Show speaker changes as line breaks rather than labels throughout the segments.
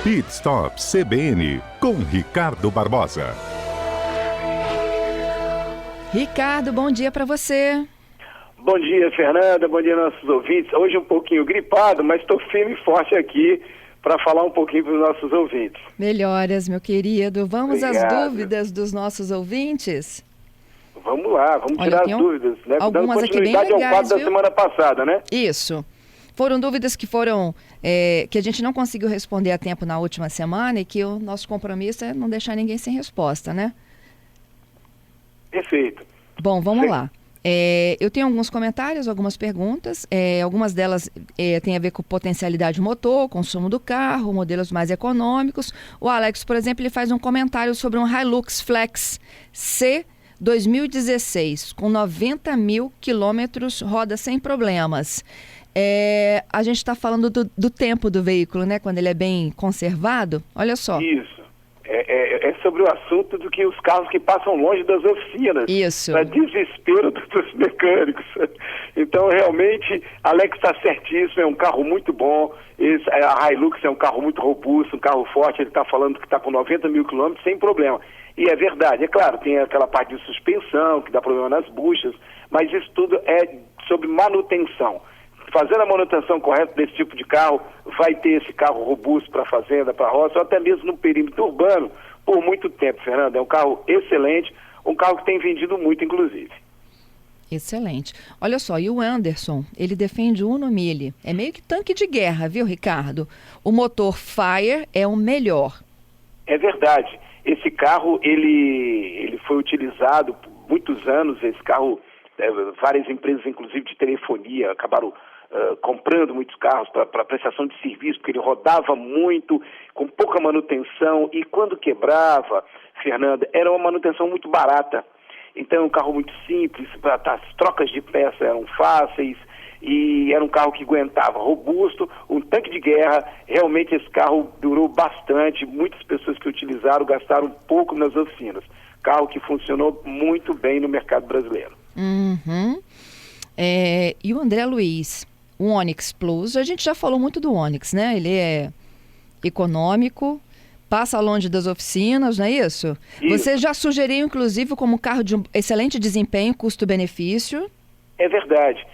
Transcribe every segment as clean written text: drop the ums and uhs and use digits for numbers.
Pit Stop CBN, com Ricardo Barbosa.
Ricardo, bom dia para você.
Bom dia, Fernanda, bom dia nossos ouvintes. Hoje um pouquinho gripado, mas estou firme e forte aqui para falar um pouquinho para os nossos ouvintes.
Melhoras, meu querido. Vamos às dúvidas dos nossos ouvintes?
Vamos lá, vamos tirar as dúvidas, né?
Algumas
dando continuidade
aqui bem legais,
ao quadro da semana passada, né?
Isso. Foram dúvidas que que a gente não conseguiu responder a tempo na última semana e que o nosso compromisso é não deixar ninguém sem resposta, né?
Perfeito.
Bom, vamos lá. Eu tenho alguns comentários, algumas perguntas. Algumas delas têm a ver com potencialidade motor, consumo do carro, modelos mais econômicos. O Alex, por exemplo, ele faz um comentário sobre um Hilux Flex C 2016, com 90 mil quilômetros, roda sem problemas. A gente está falando do tempo do veículo, né? Quando ele é bem conservado. Olha só.
Isso. É sobre o assunto do que os carros que passam longe das oficinas.
Isso.
Para desespero dos mecânicos. Então, realmente, Alex está certíssimo, é um carro muito bom. A Hilux é um carro muito robusto, um carro forte. Ele está falando que está com 90 mil quilômetros sem problema. E é verdade, é claro, tem aquela parte de suspensão, que dá problema nas buchas, mas isso tudo é sobre manutenção. Fazendo a manutenção correta desse tipo de carro, vai ter esse carro robusto para a fazenda, para a roça, ou até mesmo no perímetro urbano, por muito tempo, Fernanda. É um carro excelente, um carro que tem vendido muito, inclusive.
Excelente. Olha só, e o Anderson, ele defende o Uno Mille. É meio que tanque de guerra, viu, Ricardo? O motor Fire é o melhor.
É verdade. Esse carro, ele foi utilizado por muitos anos. Esse carro, várias empresas, inclusive de telefonia, acabaram comprando muitos carros para prestação de serviço, porque ele rodava muito, com pouca manutenção, e quando quebrava, Fernanda, era uma manutenção muito barata. Então, é um carro muito simples, as trocas de peça eram fáceis, e era um carro que aguentava, robusto, um tanque de guerra. Realmente esse carro durou bastante, muitas pessoas que utilizaram gastaram pouco nas oficinas. Carro que funcionou muito bem no mercado brasileiro.
Uhum. E o André Luiz, o Onix Plus, a gente já falou muito do Onix, né? Ele é econômico, passa longe das oficinas, não é isso? Você já sugeriu, inclusive, como carro de um excelente desempenho, custo-benefício.
É verdade.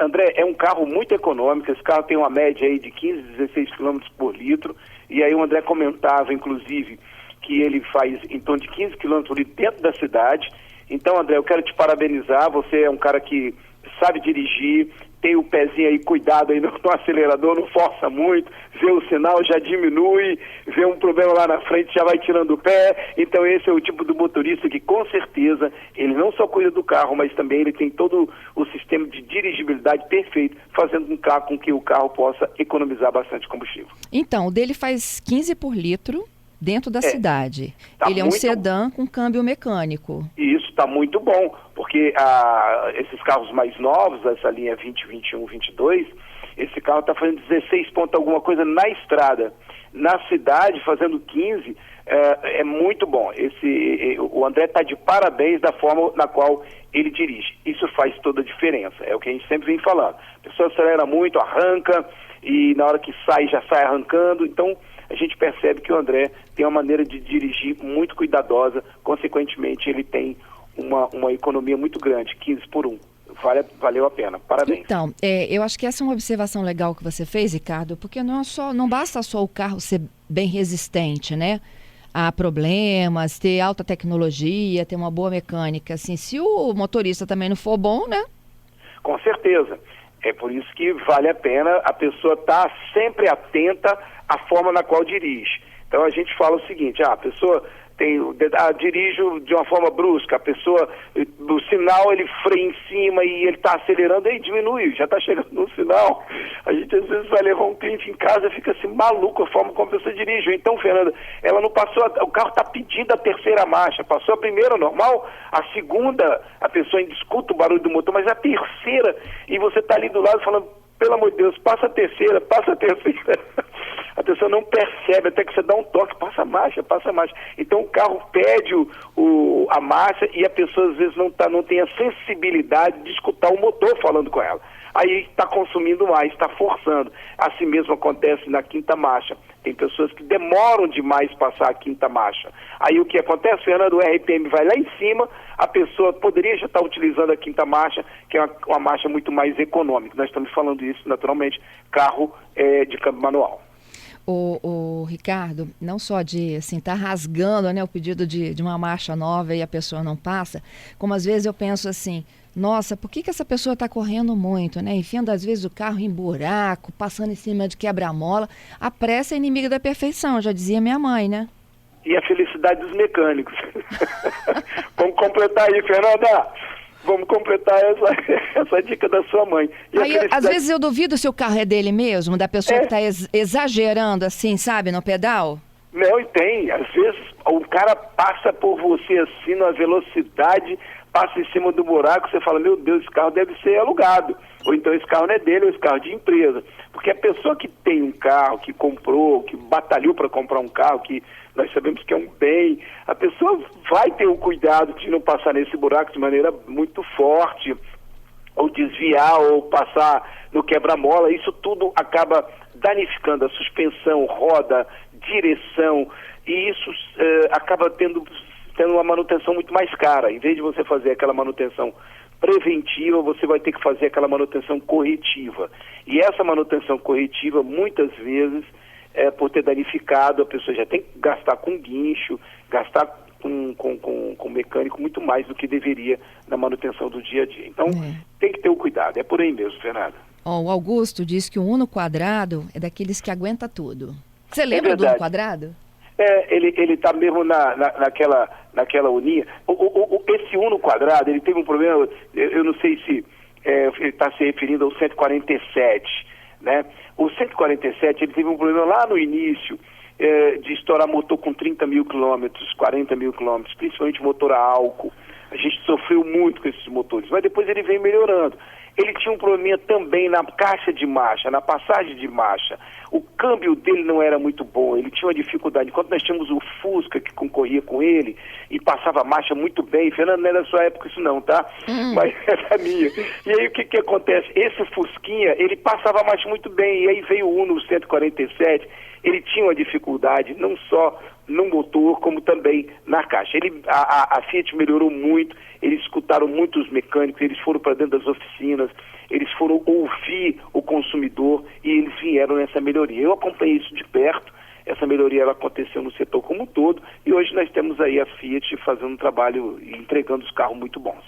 André, é um carro muito econômico. Esse carro tem uma média aí de 15, 16 km por litro. E aí o André comentava, inclusive, que ele faz em torno de 15 km por litro dentro da cidade. Então, André, eu quero te parabenizar. Você é um cara que sabe dirigir, tem o pezinho aí, cuidado aí no acelerador, não força muito, vê o sinal, já diminui, vê um problema lá na frente, já vai tirando o pé. Então esse é o tipo do motorista que, com certeza, ele não só cuida do carro, mas também ele tem todo o sistema de dirigibilidade perfeito, fazendo com que o carro possa economizar bastante combustível.
Então, o dele faz 15 por litro dentro da cidade. Ele é um sedã com câmbio mecânico.
E isso está muito bom, porque esses carros mais novos, essa linha 20, 21, 22, esse carro está fazendo 16 pontos alguma coisa na estrada. Na cidade, fazendo 15, é muito bom. O André está de parabéns da forma na qual ele dirige. Isso faz toda a diferença, é o que a gente sempre vem falando. A pessoa acelera muito, arranca, e na hora que sai, já sai arrancando. Então, a gente percebe que o André tem uma maneira de dirigir muito cuidadosa, consequentemente ele tem uma economia muito grande, 15 por 1. Valeu a pena, parabéns.
Então, eu acho que essa é uma observação legal que você fez, Ricardo, porque não basta só o carro ser bem resistente, né, a problemas, ter alta tecnologia, ter uma boa mecânica, assim, se o motorista também não for bom, né?
Com certeza. É por isso que vale a pena a pessoa estar sempre atenta à forma na qual dirige. Então a gente fala o seguinte, a pessoa dirige de uma forma brusca, a pessoa, o sinal ele freia em cima e ele está acelerando, aí diminui, já está chegando no sinal. A gente às vezes vai levar um cliente em casa e fica assim maluco a forma como a pessoa dirige. Então, Fernanda, ela não passou, o carro está pedindo a terceira marcha, passou a primeira normal, a segunda a pessoa ainda escuta o barulho do motor, mas a terceira, e você está ali do lado falando, pelo amor de Deus, passa a terceira. A pessoa não percebe, até que você dá um toque, passa a marcha. Então o carro pede a marcha e a pessoa às vezes não tem a sensibilidade de escutar o motor falando com ela. aí está consumindo mais, está forçando. Assim mesmo acontece na quinta marcha. Tem pessoas que demoram demais passar a quinta marcha. Aí o que acontece, Fernando, o RPM vai lá em cima, a pessoa poderia já estar utilizando a quinta marcha, que é uma marcha muito mais econômica. Nós estamos falando isso, naturalmente, carro de câmbio manual.
O Ricardo, não só de assim, tá rasgando, né, o pedido de uma marcha nova e a pessoa não passa, como às vezes eu penso assim, nossa, por que essa pessoa está correndo muito, né? Enfiando às vezes o carro em buraco, passando em cima de quebra-mola. A pressa é inimiga da perfeição, já dizia minha mãe, né?
E a felicidade dos mecânicos. Vamos completar aí, Fernanda. Vamos completar essa dica da sua mãe. E
aí, às vezes eu duvido se o carro é dele mesmo, da pessoa que está exagerando assim, sabe, no pedal.
Não, e tem. Às vezes o cara passa por você assim, na velocidade, passa em cima do buraco, você fala, meu Deus, esse carro deve ser alugado. Ou então esse carro não é dele, ou esse carro é de empresa. Porque a pessoa que tem um carro, que comprou, que batalhou para comprar um carro, que nós sabemos que é um bem, a pessoa vai ter o cuidado de não passar nesse buraco de maneira muito forte, ou desviar, ou passar no quebra-mola. Isso tudo acaba danificando a suspensão, roda, direção, e isso acaba tendo uma manutenção muito mais cara. Em vez de você fazer aquela manutenção preventiva, você vai ter que fazer aquela manutenção corretiva. E essa manutenção corretiva, muitas vezes, por ter danificado, a pessoa já tem que gastar com guincho, gastar com mecânico muito mais do que deveria na manutenção do dia a dia. Então, tem que ter o cuidado. É por aí mesmo, Fernanda.
O Augusto diz que o Uno quadrado é daqueles que aguenta tudo. Você lembra do Uno quadrado?
Ele está mesmo naquela uninha. Esse Uno quadrado, ele teve um problema, eu não sei se ele está se referindo ao 147, né? O 147, ele teve um problema lá no início, de estourar motor com 30 mil quilômetros, 40 mil quilômetros, principalmente motor a álcool. A gente sofreu muito com esses motores, mas depois ele vem melhorando. Ele tinha um probleminha também na caixa de marcha, na passagem de marcha. O câmbio dele não era muito bom, ele tinha uma dificuldade. Enquanto nós tínhamos o Fusca que concorria com ele e passava a marcha muito bem, Fernando, não é da sua época isso não, tá? Mas é da minha. E aí o que acontece? Esse Fusquinha, ele passava a marcha muito bem, e aí veio o Uno 147, ele tinha uma dificuldade, não só no motor, como também na caixa. A Fiat melhorou muito, eles escutaram muito os mecânicos, eles foram para dentro das oficinas, eles foram ouvir o consumidor e eles vieram nessa melhoria. Eu acompanhei isso de perto, essa melhoria ela aconteceu no setor como um todo, e hoje nós temos aí a Fiat fazendo um trabalho e entregando os carros muito bons.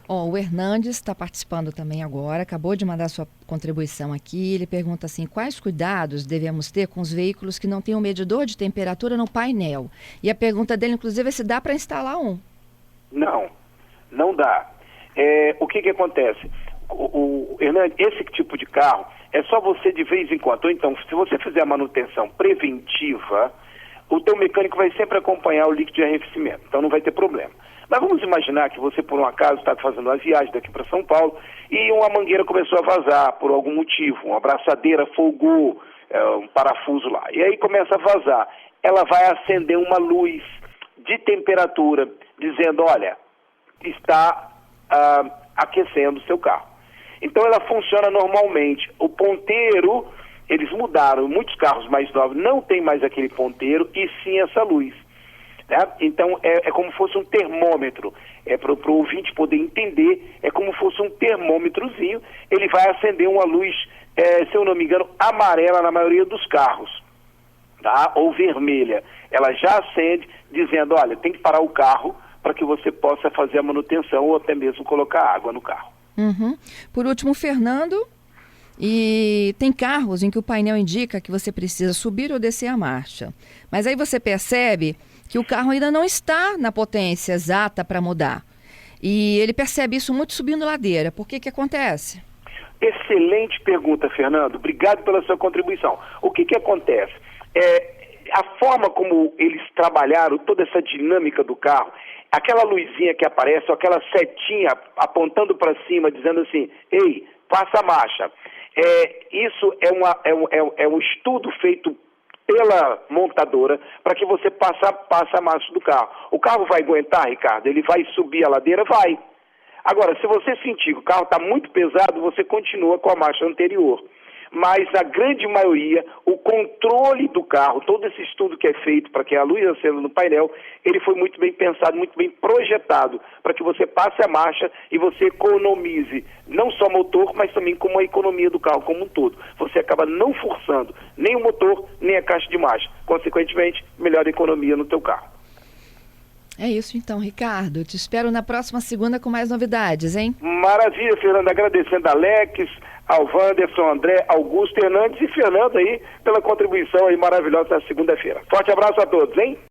O Hernandes está participando também agora, acabou de mandar sua contribuição aqui. Ele pergunta assim, quais cuidados devemos ter com os veículos que não têm um medidor de temperatura no painel? E a pergunta dele, inclusive, é se dá para instalar um. Não dá.
O que acontece? Hernandes, esse tipo de carro, é só você de vez em quando, ou então, se você fizer a manutenção preventiva, o teu mecânico vai sempre acompanhar o líquido de arrefecimento, então não vai ter problema. Mas vamos imaginar que você, por um acaso, está fazendo uma viagem daqui para São Paulo e uma mangueira começou a vazar por algum motivo, uma abraçadeira folgou, um parafuso lá, e aí começa a vazar. Ela vai acender uma luz de temperatura, dizendo, olha, está aquecendo o seu carro. Então ela funciona normalmente. O ponteiro, eles mudaram, muitos carros mais novos não tem mais aquele ponteiro e sim essa luz. Então é como se fosse um termômetro, para o ouvinte poder entender, é como se fosse um termômetrozinho, ele vai acender uma luz, se eu não me engano, amarela na maioria dos carros, tá? Ou vermelha. Ela já acende dizendo, olha, tem que parar o carro para que você possa fazer a manutenção ou até mesmo colocar água no carro.
Por último, Fernando, e tem carros em que o painel indica que você precisa subir ou descer a marcha, mas aí você percebe que o carro ainda não está na potência exata para mudar. E ele percebe isso muito subindo ladeira. Por que acontece?
Excelente pergunta, Fernando. Obrigado pela sua contribuição. O que acontece? A forma como eles trabalharam toda essa dinâmica do carro, aquela luzinha que aparece, ou aquela setinha apontando para cima, dizendo assim, ei, passa a marcha. Isso é um estudo feito pela montadora para que você passe a marcha do carro. O carro vai aguentar, Ricardo? Ele vai subir a ladeira? Vai. Agora, se você sentir que o carro está muito pesado, você continua com a marcha anterior. Mas, na grande maioria, o controle do carro, todo esse estudo que é feito para que a luz acenda no painel, ele foi muito bem pensado, muito bem projetado, para que você passe a marcha e você economize, não só motor, mas também como a economia do carro como um todo. Você acaba não forçando nem o motor, nem a caixa de marcha. Consequentemente, melhor economia no teu carro.
É isso então, Ricardo. Te espero na próxima segunda com mais novidades, hein?
Maravilha, Fernanda. Agradecendo a Alex, ao Wanderson, André, Augusto Hernandes e Fernando aí pela contribuição aí maravilhosa na segunda-feira. Forte abraço a todos, hein?